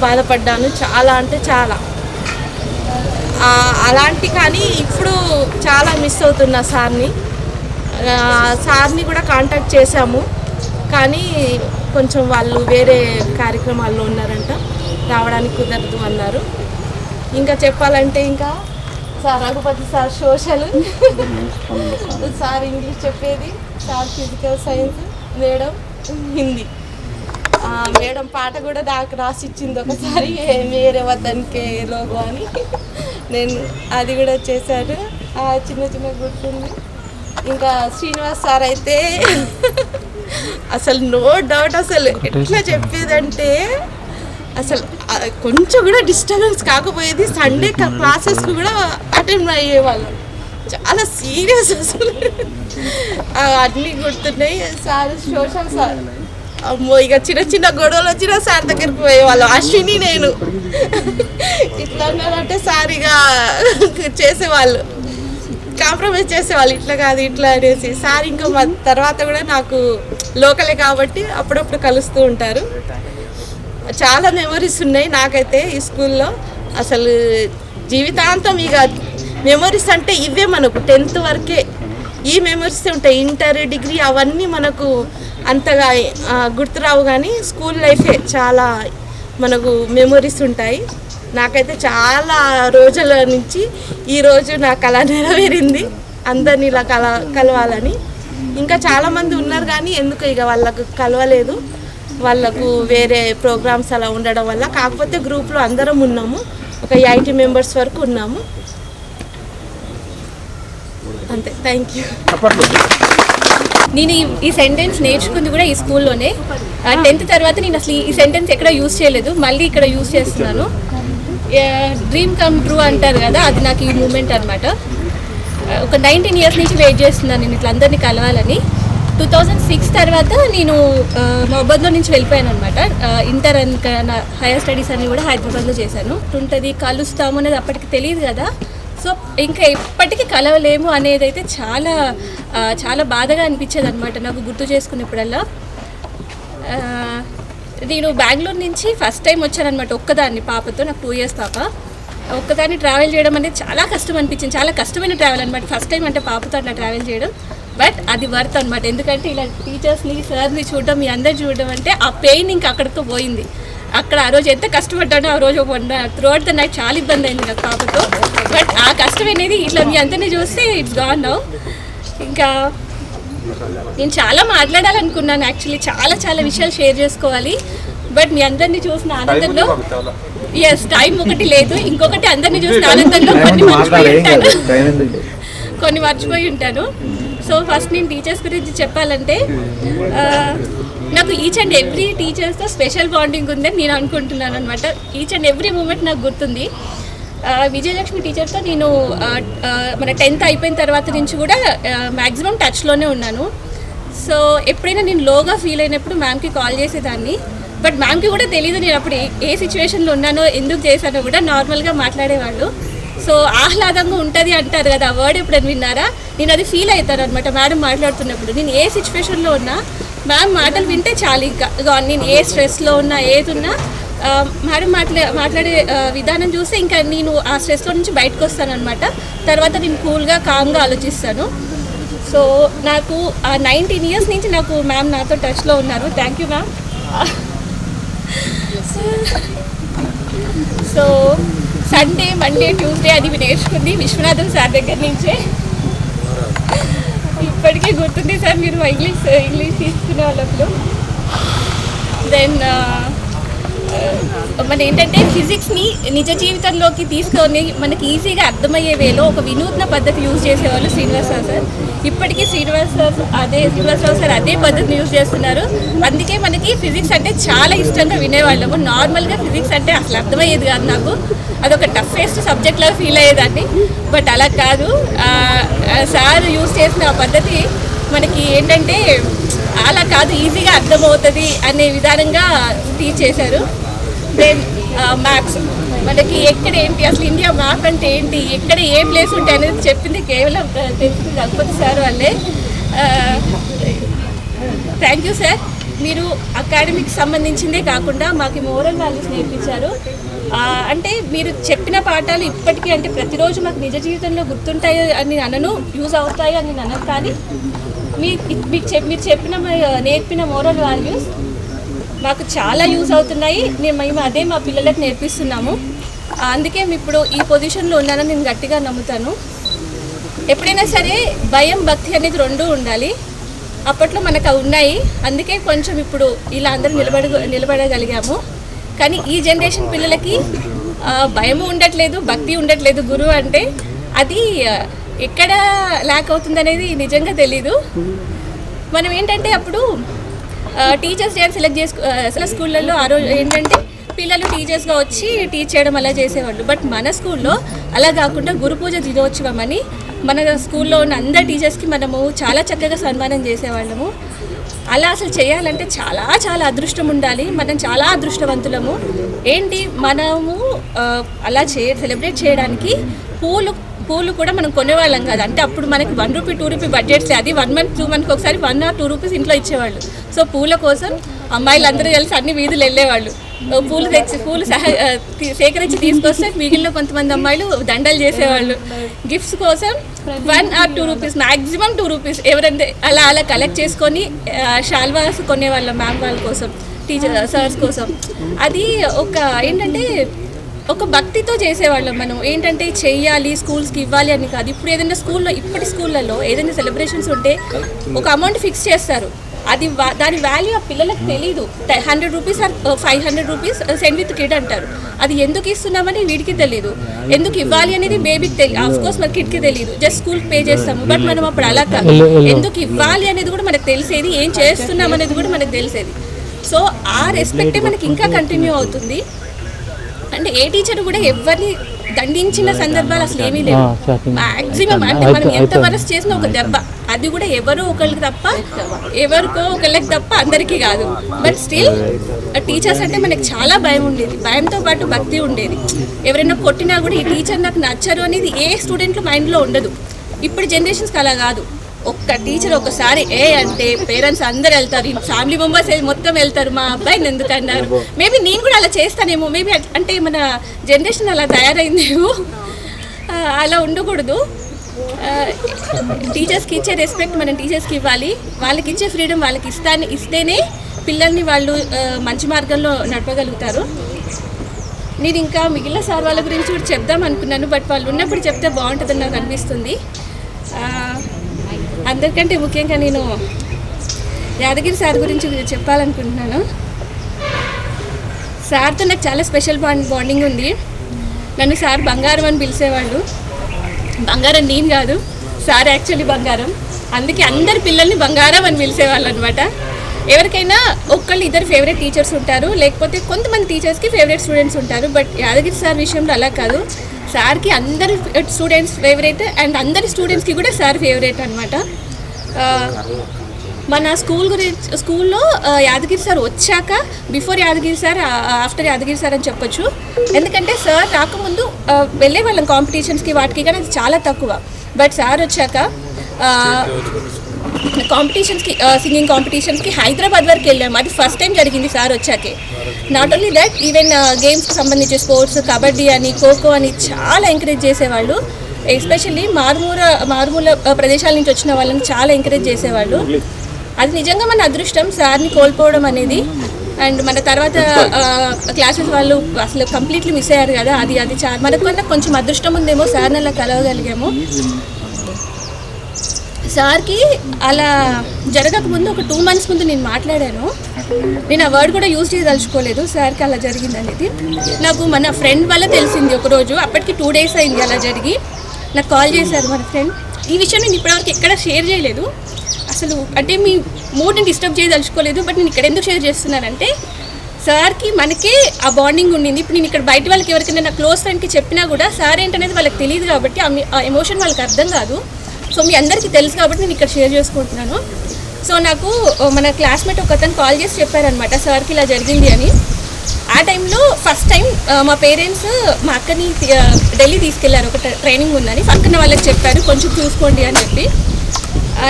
బాధపడ్డాను, చాలా అంటే చాలా. అలాంటి కానీ ఇప్పుడు చాలా మిస్ అవుతున్నా సార్ని కూడా కాంటాక్ట్ చేశాము, కానీ కొంచెం వాళ్ళు వేరే కార్యక్రమాల్లో ఉన్నారంట, రావడానికి కుదరదు అన్నారు. ఇంకా చెప్పాలంటే ఇంకా sir Raghupathi sir social, sir English చెప్పేది, sir physical science, madam Hindi. Madam పాట కూడా నాకు రాసిచ్చింది ఒకసారి, మేరే వతన్కే లోగో అని. నేను అది కూడా చేశాను, చిన్న గుర్తుంది. ఇంకా శ్రీనివాస్ సార్ అయితే అసలు నో డౌట్, అసలు ఎట్లా చెప్పేదంటే అసలు కొంచెం కూడా డిస్టర్బెన్స్ కాకపోయేది. సండే క్లాసెస్కి కూడా అటెండ్ అయ్యేవాళ్ళం, చాలా సీరియస్ అసలు. అన్నీ గుర్తున్నాయి. సార్ సోషల్ సార్ అమ్మో, ఇక చిన్న గొడవలు వచ్చినా సార్ దగ్గరికి పోయేవాళ్ళం. అశ్విని నేను ఇట్లా అన్నారంటే సార్ ఇక చేసేవాళ్ళు, కాంప్రమైజ్ చేసేవాళ్ళు, ఇట్లా కాదు ఇట్లా అనేసి. సార్ ఇంకా మా తర్వాత కూడా నాకు లోకలే కాబట్టి అప్పుడప్పుడు కలుస్తూ ఉంటారు. చాలా మెమరీస్ ఉన్నాయి నాకైతే ఈ స్కూల్లో. అసలు జీవితాంతం ఇక మెమరీస్ అంటే ఇవే మనకు 10th వరకే ఈ మెమరీస్ ఉంటాయి. ఇంటర్, డిగ్రీ అవన్నీ మనకు అంతగా గుర్తురావు, కానీ స్కూల్ లైఫే చాలా మనకు మెమరీస్ ఉంటాయి. నాకైతే చాలా రోజుల నుంచి ఈరోజు నా కళ నెరవేరింది, అందరినీ ఇలా కలవాలని. ఇంకా చాలామంది ఉన్నారు కానీ ఎందుకు ఇక వాళ్ళకు కలవలేదు, వాళ్ళకు వేరే ప్రోగ్రామ్స్ అలా ఉండడం వల్ల. కాకపోతే గ్రూప్లో అందరం ఉన్నాము, ఒక 80 members వరకు ఉన్నాము, అంతే. Thank you. నేను ఈ సెంటెన్స్ నేర్చుకుంది కూడా ఈ స్కూల్లోనే. 10th తర్వాత నేను అసలు ఈ సెంటెన్స్ ఎక్కడ యూజ్ చేయలేదు, మళ్ళీ ఇక్కడ యూజ్ చేస్తున్నాను. డ్రీమ్ కమ్ ట్రూ అంటారు కదా, అది నాకు ఈ మూమెంట్ అనమాట. ఒక 19 years నుంచి వెయిట్ చేస్తున్నాను నేను ఇట్లా అందరినీ కలవాలని. 2006 తర్వాత నేను మహబాద్లో నుంచి వెళ్ళిపోయాను అనమాట. ఇంటర్ హైయర్ స్టడీస్ అన్ని కూడా హైదరాబాద్లో చేశాను. ఉంటుంది కలుస్తాము అనేది అప్పటికి తెలియదు కదా. సో ఇంకా ఎప్పటికీ కలవలేము అనేది అయితే చాలా చాలా బాధగా అనిపించేది అనమాట నాకు గుర్తు చేసుకునేప్పుడల్లా. నేను బెంగళూరు నుంచి ఫస్ట్ టైం వచ్చానమాట ఒక్కదాన్ని పాపతో. నాకు 2 years పాప. ఒక్కదాన్ని ట్రావెల్ చేయడం అనేది చాలా కష్టం అనిపించింది. చాలా కష్టమైన ట్రావెల్ అనమాట. ఫస్ట్ టైం అంటే పాపతో అట్లా ట్రావెల్ చేయడం. బట్ అది వర్త్ అనమాట. ఎందుకంటే ఇలా టీచర్స్ని సార్ని చూడడం, మీ అందరు చూడడం అంటే ఆ పెయిన్ ఇంకా అక్కడితో పోయింది. అక్కడ ఆ రోజు ఎంత కష్టపడ్డానో ఆ రోజు త్రూఅవుట్ ద నైట్ చాలా ఇబ్బంది అయింది నాకు పాపతో. బట్ ఆ కష్టం అనేది ఇట్లా మీ అందరినీ చూస్తే ఇట్స్ గాన్ నౌ. ఇంకా నేను చాలా మాట్లాడాలనుకున్నాను యాక్చువల్లీ, చాలా చాలా విషయాలు షేర్ చేసుకోవాలి. బట్ మీ అందరినీ చూసిన ఆనందంలో టైం ఒకటి లేదు, ఇంకొకటి అందరినీ చూసిన ఆనందంలో కొన్ని మర్చిపోయి ఉంటాను. సో ఫస్ట్ నేను టీచర్స్ గురించి చెప్పాలంటే నాకు ఈచ్ అండ్ ఎవ్రీ టీచర్స్తో స్పెషల్ బాండింగ్ ఉందని నేను అనుకుంటున్నాను అనమాట. ఈచ్ అండ్ ఎవ్రీ మూమెంట్ నాకు గుర్తుంది. విజయలక్ష్మి టీచర్తో నేను మన 10th అయిపోయిన తర్వాత నుంచి కూడా మ్యాక్సిమం టచ్లోనే ఉన్నాను. సో ఎప్పుడైనా నేను లోగా ఫీల్ అయినప్పుడు మ్యామ్కి కాల్ చేసేదాన్ని. బట్ మ్యామ్కి కూడా తెలియదు నేను అప్పుడు ఏ సిచ్యువేషన్లో ఉన్నానో, ఎందుకు చేశానో కూడా. నార్మల్గా మాట్లాడేవాళ్ళు. సో ఆహ్లాదంగా ఉంటుంది అంటారు కదా, ఆ వర్డ్ ఎప్పుడైనా విన్నారా? నేను అది ఫీల్ అవుతాను అనమాట మేడం మాట్లాడుతున్నప్పుడు. నేను ఏ సిచ్యువేషన్లో ఉన్నా మ్యామ్ మాటలు వింటే చాలు. ఇంకా నేను ఏ స్ట్రెస్లో ఉన్నా, ఏది ఉన్నా మేడం మాట్లాడే విధానం చూస్తే ఇంకా నేను ఆ స్ట్రెస్లో నుంచి బయటకు వస్తాను అనమాట. తర్వాత నేను కూల్గా కామ్గా ఆలోచిస్తాను. సో నాకు 19 years నుంచి నాకు మ్యామ్ నాతో టచ్లో ఉన్నారు. Thank you ma'am. So Sunday, Monday, Tuesday అది నేర్చుకుంది విశ్వనాథన్ సార్ దగ్గర నుంచే. ఇప్పటికీ గుర్తుంది సార్ మీరు ఇంగ్లీష్ తీసుకునే వాళ్ళప్పుడు. దెన్ మన ఏంటంటే ఫిజిక్స్ని నిజ జీవితంలోకి తీసుకొని మనకి ఈజీగా అర్థమయ్యే వేలో ఒక వినూత్న పద్ధతి యూజ్ చేసేవాళ్ళు శ్రీనివాసరావు సార్. ఇప్పటికీ శ్రీనివాసరావు సార్ అదే పద్ధతిని యూజ్ చేస్తున్నారు. అందుకే మనకి ఫిజిక్స్ అంటే చాలా ఇష్టంగా వినేవాళ్ళము. నార్మల్గా ఫిజిక్స్ అంటే అసలు అర్థమయ్యేది కాదు నాకు. అదొక టఫెస్ట్ సబ్జెక్ట్లా ఫీల్ అయ్యేదాన్ని. బట్ అలా కాదు, సార్ యూజ్ చేసిన ఆ పద్ధతి మనకి ఏంటంటే అలా కాదు, ఈజీగా అర్థమవుతుంది అనే విధానంగా టీచ్ చేశారు. దెన్ మ్యాప్స్ మనకి ఎక్కడ ఏంటి, అసలు ఇండియా మ్యాప్ అంటే ఏంటి, ఎక్కడ ఏ ప్లేస్ ఉంటాయి అనేది చెప్పింది కేవలం తెలిసింది రఘుపతి సార్ వాళ్ళే. Thank you sir. మీరు అకాడమిక్స్ సంబంధించిందే కాకుండా మాకు మోరల్ వాల్యూస్ నేర్పించారు. అంటే మీరు చెప్పిన పాఠాలు ఇప్పటికీ అంటే ప్రతిరోజు మాకు నిజ జీవితంలో గుర్తుంటాయి అని అనను, యూజ్ అవుతాయి అని అనను. కానీ మీరు చెప్పిన నేర్పిన మోరల్ వాల్యూస్ మాకు చాలా యూజ్ అవుతున్నాయి. మేము అదే మా పిల్లలకు నేర్పిస్తున్నాము. అందుకే ఇప్పుడు ఈ పొజిషన్లో ఉన్నానని నేను గట్టిగా నమ్ముతాను. ఎప్పుడైనా సరే భయం, భక్తి అనేది 2 ఉండాలి. అప్పట్లో మనకు అవి ఉన్నాయి. అందుకే కొంచెం ఇప్పుడు ఇలా అందరూ నిలబడగలిగాము. కానీ ఈ జనరేషన్ పిల్లలకి భయము ఉండట్లేదు, భక్తి ఉండట్లేదు. గురువు అంటే అది ఎక్కడ ల్యాక్ అవుతుంది అనేది నిజంగా తెలీదు. మనం ఏంటంటే అప్పుడు టీచర్స్ డే సెలెక్ట్ స్కూళ్ళల్లో ఆ రోజు ఏంటంటే పిల్లలు టీచర్స్గా వచ్చి టీచ్ చేయడం అలా చేసేవాళ్ళు. బట్ మన స్కూల్లో అలా కాకుండా గురు పూజ దినోత్సవం అని మన స్కూల్లో ఉన్న అందరు టీచర్స్కి మనము చాలా చక్కగా సన్మానం చేసేవాళ్ళము. అలా అసలు చేయాలంటే చాలా చాలా అదృష్టం ఉండాలి. మనం చాలా అదృష్టవంతులము. ఏంటి మనము అలా సెలబ్రేట్ చేయడానికి పూలు కూడా మనం కొనేవాళ్ళం కాదు. అంటే అప్పుడు మనకి 1 రూపీ 2 రూపీ బడ్జెట్స్, అది 1 month 2 months ఒకసారి 1 or 2 రూపీస్ ఇంట్లో ఇచ్చేవాళ్ళు. సో పూల కోసం అమ్మాయిలు అందరూ కలిసి అన్ని వీధులు వెళ్ళేవాళ్ళు. పూలు సేకరించి తీసుకొస్తే మిగిలిన కొంతమంది అమ్మాయిలు దండలు చేసేవాళ్ళు. గిఫ్ట్స్ కోసం 1 or 2 రూపీస్, మ్యాక్సిమం 2 రూపీస్ ఎవరంటే అలా కలెక్ట్ చేసుకొని షాల్వాస్ కొనేవాళ్ళం మ్యామ్ వాళ్ళ కోసం, సార్స్ కోసం. అది ఒక ఏంటంటే ఒక భక్తితో చేసేవాళ్ళం. మనం ఏంటంటే చెయ్యాలి, స్కూల్స్కి ఇవ్వాలి అని కాదు. ఇప్పుడు ఏదైనా ఇప్పటి స్కూళ్ళల్లో ఏదైనా సెలబ్రేషన్స్ ఉంటే ఒక అమౌంట్ ఫిక్స్ చేస్తారు. అది దాని వాల్యూ ఆ పిల్లలకు తెలీదు. 100 rupees or 500 rupees send with kid అంటారు. అది ఎందుకు ఇస్తున్నామని వీడికి తెలియదు, ఎందుకు ఇవ్వాలి అనేది బేబీకి తెలియదు. ఆఫ్ కోర్స్ మన కిడ్కి తెలియదు, జస్ట్ స్కూల్కి పే చేస్తాము. బట్ మనం అప్పుడు అలా కాదు, ఎందుకు ఇవ్వాలి అనేది కూడా మనకు తెలిసేది, ఏం చేస్తున్నాం అనేది కూడా మనకు తెలిసేది. సో ఆ రెస్పెక్టే మనకి ఇంకా కంటిన్యూ అవుతుంది. అంటే ఏ టీచర్ కూడా ఎవరిని దండించిన సందర్భాలు అసలు ఏమీ లేవు. మాక్సిమం అంటే మనం ఎంత వరస్ట్ చేసినా ఒక దెబ్బ, అది కూడా ఎవరో ఒకళ్ళకి తప్ప, ఎవరికో ఒకళ్ళకి తప్ప అందరికీ కాదు. బట్ స్టిల్ టీచర్స్ అంటే మనకి చాలా భయం ఉండేది, భయంతో పాటు భక్తి ఉండేది. ఎవరైనా కొట్టినా కూడా ఈ టీచర్ నాకు నచ్చరు అనేది ఏ స్టూడెంట్ మైండ్లో ఉండదు. ఇప్పుడు జనరేషన్స్కి అలా కాదు. ఒక్క టీచర్ ఒకసారి అంటే పేరెంట్స్ అందరు వెళ్తారు, ఫ్యామిలీ మెంబర్స్ మొత్తం వెళ్తారు, మా అబ్బాయిని ఎందుకు అన్నారు. మేబీ నేను కూడా అలా చేస్తానేమో, మేబీ అంటే మన జనరేషన్ అలా తయారైందేమో. అలా ఉండకూడదు. టీచర్స్కి ఇచ్చే రెస్పెక్ట్ మనం టీచర్స్కి ఇవ్వాలి, వాళ్ళకి ఇచ్చే ఫ్రీడమ్ వాళ్ళకి ఇస్తేనే పిల్లల్ని వాళ్ళు మంచి మార్గంలో నడపగలుగుతారు. నేను ఇంకా మిగిలిన సార్ వాళ్ళ గురించి కూడా చెప్దాం అనుకున్నాను, బట్ వాళ్ళు ఉన్నప్పుడు చెప్తే బాగుంటుందని నాకు అనిపిస్తుంది. అందరికంటే ముఖ్యంగా నేను యాదగిరి సార్ గురించి చెప్పాలనుకుంటున్నాను. సార్తో నాకు చాలా స్పెషల్ బాండింగ్ ఉంది. నన్ను సార్ బంగారం అని పిలిచేవాళ్ళు. బంగారం నేను కాదు, సార్ యాక్చువల్లీ బంగారం. అందుకే అందరి పిల్లల్ని బంగారం అని పిలిచేవాళ్ళు అనమాట. ఎవరికైనా ఒక్కళ్ళు ఇద్దరు ఫేవరెట్ టీచర్స్ ఉంటారు, లేకపోతే కొంతమంది టీచర్స్కి ఫేవరెట్ స్టూడెంట్స్ ఉంటారు. బట్ యాదగిరి సార్ విషయంలో అలా కాదు. సార్కి అందరి స్టూడెంట్స్ ఫేవరెట్ అండ్ అందరి స్టూడెంట్స్కి కూడా సార్ ఫేవరెట్ అనమాట. మన స్కూల్లో యాదగిరి సార్ వచ్చాక before Yadagiri sir, after Yadagiri sir అని చెప్పొచ్చు. ఎందుకంటే సార్ రాకముందు వెళ్ళే వాళ్ళం కాంపిటీషన్స్కి వాటికి, కానీ అది చాలా తక్కువ. బట్ సార్ వచ్చాక కాంపిటీషన్స్కి, సింగింగ్ కాంపిటీషన్స్కి హైదరాబాద్ వరకు వెళ్ళాము. అది ఫస్ట్ టైం జరిగింది సార్ వచ్చాకే. నాట్ ఓన్లీ దట్, ఈవెన్ గేమ్స్కి సంబంధించి స్పోర్ట్స్, కబడ్డీ అని, ఖోఖో అని చాలా ఎంకరేజ్ చేసేవాళ్ళు. ఎస్పెషల్లీ మారుమూల ప్రదేశాల నుంచి వచ్చిన వాళ్ళని చాలా ఎంకరేజ్ చేసేవాళ్ళు. అది నిజంగా మన అదృష్టం సార్ని కోల్పోవడం అనేది. అండ్ మన తర్వాత క్లాసెస్ వాళ్ళు అసలు కంప్లీట్లీ మిస్ అయ్యారు కదా, అది చాలా మనకన్నా కొంచెం అదృష్టం ఉందేమో, సార్ని అలా కలవగలిగాము. సార్కి అలా జరగకముందు ఒక 2 months ముందు నేను మాట్లాడాను. నేను ఆ వర్డ్ కూడా యూజ్ చేయదలుచుకోలేదు, సార్కి అలా జరిగింది అనేది. నాకు మన ఫ్రెండ్ వల్ల తెలిసింది ఒకరోజు. అప్పటికి 2 days అయింది అలా జరిగి. నాకు కాల్ చేశారు మన ఫ్రెండ్. ఈ విషయం నేను ఇప్పటివరకు ఎక్కడ షేర్ చేయలేదు అసలు, అంటే మీ మూడ్ని డిస్టర్బ్ చేయదలుచుకోలేదు. బట్ నేను ఇక్కడ ఎందుకు షేర్ చేస్తున్నానంటే, సార్కి మనకే ఆ బాండింగ్ ఉండింది. ఇప్పుడు నేను ఇక్కడ బయట వాళ్ళకి ఎవరికైనా నా క్లోజ్ ఫ్రెండ్కి చెప్పినా కూడా సార్ ఏంటనేది వాళ్ళకి తెలియదు కాబట్టి, ఆ ఎమోషన్ వాళ్ళకి అర్థం కాదు. సో మీ అందరికీ తెలుసు కాబట్టి నేను ఇక్కడ షేర్ చేసుకుంటున్నాను. సో నాకు మన క్లాస్మేట్ ఒక అతను కాల్ చేసి చెప్పారనమాట సార్కి ఇలా జరిగింది అని. ఆ టైంలో ఫస్ట్ టైం మా పేరెంట్స్ మా అక్కని ఢిల్లీ తీసుకెళ్లారు, ఒక ట్రైనింగ్ ఉందని. పక్కన వాళ్ళకి చెప్పారు కొంచెం చూసుకోండి అని చెప్పి.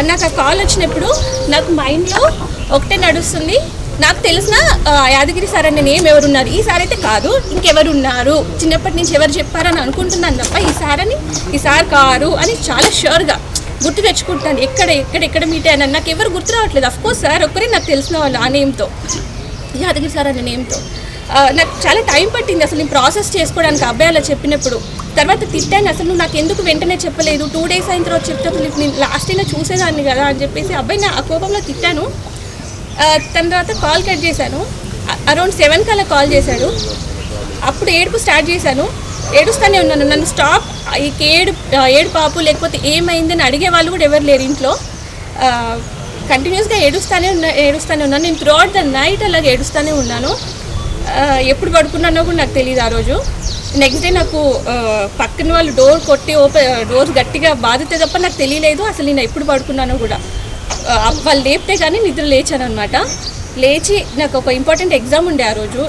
నాకు ఆ కాల్ వచ్చినప్పుడు నాకు మైండ్లో ఒకటే నడుస్తుంది, నాకు తెలిసిన యాదగిరి సార్ అనే నేమ్ ఎవరున్నారు, ఈ సార్ అయితే కాదు ఇంకెవరున్నారు, చిన్నప్పటి నుంచి ఎవరు చెప్పారని అనుకుంటున్నాను తప్ప ఈ సార్ కారు అని చాలా ష్యూర్గా గుర్తు తెచ్చుకుంటాను. ఎక్కడ మీట్ అయినా నాకు ఎవరు గుర్తు రావట్లేదు. అఫ్కోర్స్ సార్ ఒక్కరే నాకు తెలిసిన వాళ్ళు ఆ నేమ్తో, యాదగిరి సార్ అనే నేమ్తో. నాకు చాలా టైం పట్టింది అసలు నేను ప్రాసెస్ చేసుకోవడానికి. అబ్బాయి అలా చెప్పినప్పుడు తర్వాత తిట్టాను, అసలు నువ్వు నాకు ఎందుకు వెంటనే చెప్పలేదు, 2 days అయిన తర్వాత చెప్తే నేను లాస్ట్ అయినా చూసేదాన్ని కదా అని చెప్పేసి అబ్బాయిని ఆ కోపంలో తిట్టాను. తన తర్వాత కాల్ కట్ చేశాను. అరౌండ్ 7 కల్లా కాల్ చేశాడు. అప్పుడు ఏడుపు స్టార్ట్ చేశాను. ఏడుస్తూనే ఉన్నాను. నన్ను స్టాప్, ఈ ఏడు పాపు లేకపోతే ఏమైందని అడిగే వాళ్ళు కూడా ఎవరు లేరు ఇంట్లో. కంటిన్యూస్గా ఏడుస్తూనే ఉన్నాను. నేను త్రూఅవుట్ ద నైట్ అలాగే ఏడుస్తూనే ఉన్నాను. ఎప్పుడు పడుకున్నానో కూడా నాకు తెలియదు ఆ రోజు. నెక్స్ట్ డే నాకు పక్కన వాళ్ళు డోర్ గట్టిగా బాధితే తప్ప నాకు తెలియలేదు అసలు నేను ఎప్పుడు పడుకున్నానో కూడా. వాళ్ళు లేపితే కానీ నిద్ర లేచాను అనమాట. లేచి నాకు ఒక ఇంపార్టెంట్ ఎగ్జామ్ ఉండే ఆ రోజు.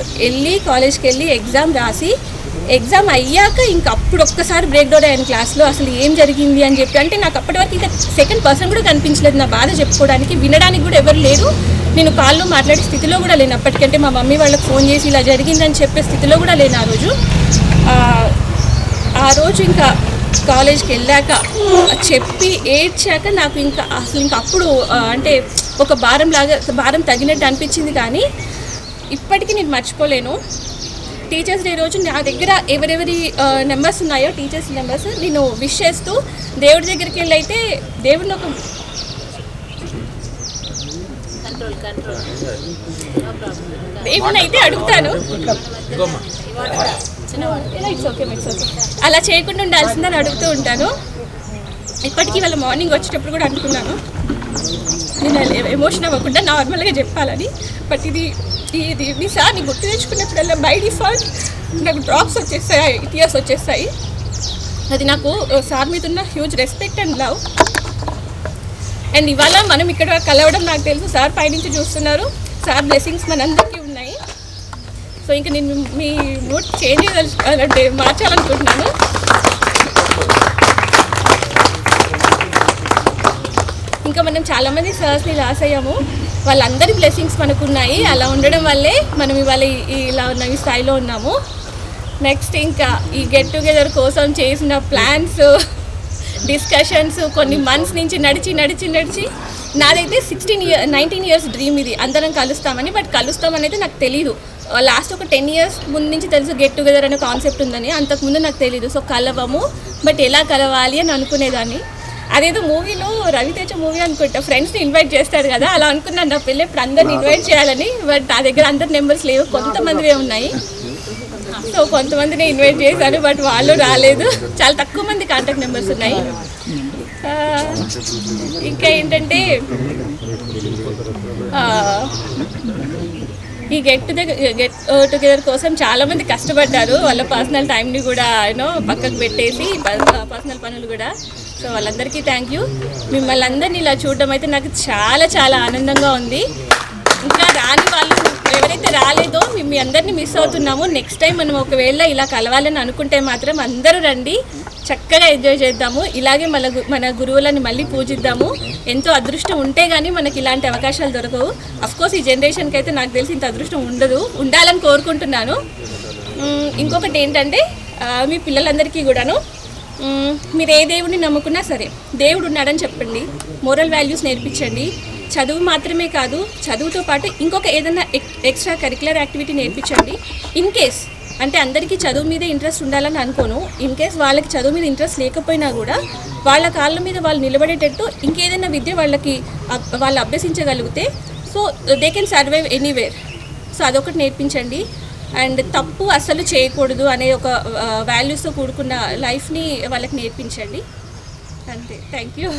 కాలేజ్కి వెళ్ళి ఎగ్జామ్ రాసి, ఎగ్జామ్ అయ్యాక ఇంక అప్పుడు ఒక్కసారి బ్రేక్ డౌన్ అయ్యాను క్లాస్లో. అసలు ఏం జరిగింది అని చెప్పి, అంటే నాకు అప్పటి వరకు ఇంకా సెకండ్ పర్సన్ కూడా కనిపించలేదు నా బాధ చెప్పుకోవడానికి. వినడానికి కూడా ఎవరు లేరు. నేను కాల్లో మాట్లాడే స్థితిలో కూడా లేను అప్పటికంటే. మా మమ్మీ వాళ్ళకి ఫోన్ చేసి ఇలా జరిగిందని చెప్పే స్థితిలో కూడా లేను ఆ రోజు. ఇంకా కాలేజ్కి వెళ్ళాక చెప్పి ఏడ్చాక నాకు ఇంకా అప్పుడు అంటే ఒక భారం తగినట్టు అనిపించింది. కానీ ఇప్పటికీ నేను మర్చిపోలేను. టీచర్స్ డే రోజు నా దగ్గర ఎవరెవరి నెంబర్స్ ఉన్నాయో టీచర్స్ నెంబర్స్ నేను విష్ చేస్తూ దేవుడి దగ్గరికి వెళ్ళి అయితే దేవుడిని ఒక దేవుడిని అయితే అడుగుతాను, అలా చేయకుండా ఉండాల్సిందని అడుగుతూ ఉంటాను. ఇప్పటికీ వాళ్ళ మార్నింగ్ వచ్చేటప్పుడు కూడా అనుకున్నాను నేను ఎమోషన్ అవ్వకుండా నార్మల్గా చెప్పాలని. బట్ ఇది ఇది సార్ని గుర్తు తెచ్చుకున్నప్పుడల్లా బై డిఫాల్ట్ నాకు డ్రాప్స్ వచ్చేస్తాయి, టీయర్స్ వచ్చేస్తాయి. అది నాకు సార్ మీద ఉన్న huge respect and love. And ఇవాళ మనం ఇక్కడ కలవడం నాకు తెలుసు సార్ పైనుంచి చూస్తున్నారు, సార్ బ్లెస్సింగ్స్ మనందరికీ ఉన్నాయి. సో ఇంకా నేను మీ మూడ్ చేంజ్ అంటే మార్చాలనుకుంటున్నాను. ఇంకా మనం చాలామంది సార్స్ని లాస్ అయ్యాము, వాళ్ళందరి బ్లెస్సింగ్స్ మనకున్నాయి. అలా ఉండడం వల్లే మనం ఇవాళ ఇలా ఉన్న ఈ స్థాయిలో ఉన్నాము. నెక్స్ట్ ఇంకా ఈ గెట్ టుగెదర్ కోసం చేసిన ప్లాన్స్, డిస్కషన్స్ కొన్ని మంత్స్ నుంచి నడిచి నాదైతే 19 ఇయర్స్ డ్రీమ్ ఇది, అందరం కలుస్తామని. బట్ కలుస్తామని అయితే నాకు తెలీదు. లాస్ట్ ఒక 10 ఇయర్స్ ముందు నుంచి తెలుసు గెట్ టుగెదర్ అనే కాన్సెప్ట్ ఉందని, అంతకుముందు నాకు తెలీదు. సో కలవము, బట్ ఎలా కలవాలి అని అనుకునేదాన్ని. అదేదో మూవీలో రవితేజ మూవీ అనుకుంటా, ఫ్రెండ్స్ని ఇన్వైట్ చేస్తాడు కదా, అలా అనుకున్నాను నా పెళ్ళి ఇప్పుడు అందరిని ఇన్వైట్ చేయాలని. బట్ నా దగ్గర అందరి నెంబర్స్ లేవు, కొంతమందివే ఉన్నాయి. సో కొంతమందిని ఇన్వైట్ చేశాను, బట్ వాళ్ళు రాలేదు. చాలా తక్కువ మంది కాంటాక్ట్ నెంబర్స్ ఉన్నాయి. ఇంకా ఏంటంటే ఈ గెట్ టుగెదర్ కోసం చాలామంది కష్టపడ్డారు, వాళ్ళ పర్సనల్ టైంని కూడా పక్కకు పెట్టేసి, పర్సనల్ పనులు కూడా. సో వాళ్ళందరికీ థ్యాంక్ యూ. మిమ్మల్ని అందరినీ ఇలా చూడడం అయితే నాకు చాలా చాలా ఆనందంగా ఉంది. ఇంకా రాని వాళ్ళు ఎవరైతే రాలేదో మీ అందరినీ మిస్ అవుతున్నాము. నెక్స్ట్ టైం మనం ఒకవేళ ఇలా కలవాలని అనుకుంటే మాత్రం అందరూ రండి, చక్కగా ఎంజాయ్ చేద్దాము. ఇలాగే మన గురువులని మళ్ళీ పూజిద్దాము. ఎంతో అదృష్టం ఉంటే కానీ మనకి ఇలాంటి అవకాశాలు దొరకవు. అఫ్కోర్స్ ఈ జనరేషన్కి అయితే నాకు తెలిసి ఇంత అదృష్టం ఉండదు, ఉండాలని కోరుకుంటున్నాను. ఇంకొకటి ఏంటంటే మీ పిల్లలందరికీ కూడాను మీరు ఏ దేవుడిని నమ్ముకున్నా సరే దేవుడు ఉన్నాడని చెప్పండి, మోరల్ వాల్యూస్ నేర్పించండి. చదువు మాత్రమే కాదు, చదువుతో పాటు ఇంకొక ఏదైనా ఎక్స్ట్రా కరిక్యులర్ యాక్టివిటీ నేర్పించండి. ఇన్ కేస్ అంటే అందరికీ చదువు మీద ఇంట్రెస్ట్ ఉండాలని అనుకోను, ఇన్ కేస్ వాళ్ళకి చదువు మీద ఇంట్రెస్ట్ లేకపోయినా కూడా వాళ్ళ కాళ్ళ మీద వాళ్ళు నిలబడేటట్టు ఇంకేదైనా విద్య వాళ్ళు అభ్యసించగలిగితే so they can survive anywhere. So అదొకటి నేర్పించండి. అండ్ తప్పు అసలు చేయకూడదు అనే ఒక వాల్యూస్తో కూడుకున్న లైఫ్ని వాళ్ళకి నేర్పించండి. అంతే. Thank you.